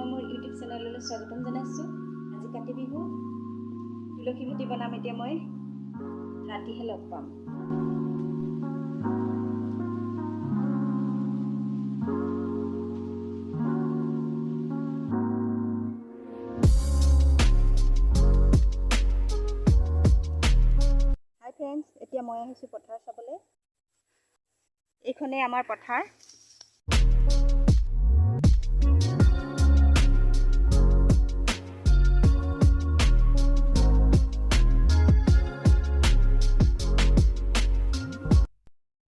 মই মোৰ ইউটিউব চেনেললৈ স্বাগতম জনাইছোঁ। আজি কাতি বিহু, তুলসী ভেটি বনাম। এতিয়া মই ৰাতিহে লগ পাম। হাই ফ্ৰেণ্ডছ, এতিয়া মই আহিছোঁ পথাৰ চাবলৈ। এইখনেই আমাৰ পথাৰ।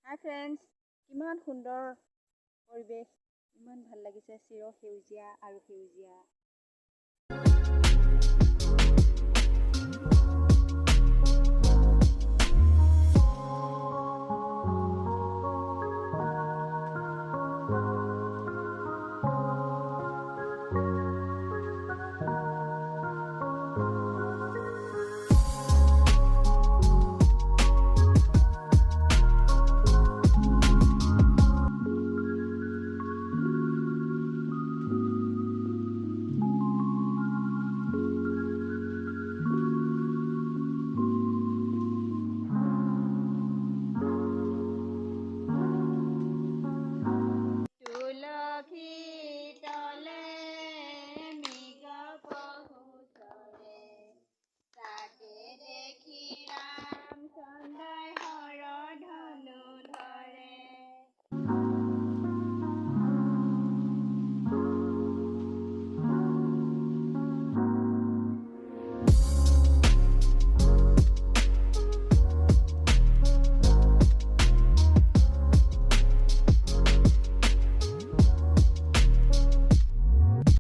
হাই ফ্ৰেণ্ডছ, কিমান সুন্দৰ পৰিৱেশ, ইমান ভাল লাগিছে, চিৰ সেউজীয়া আৰু সেউজীয়া।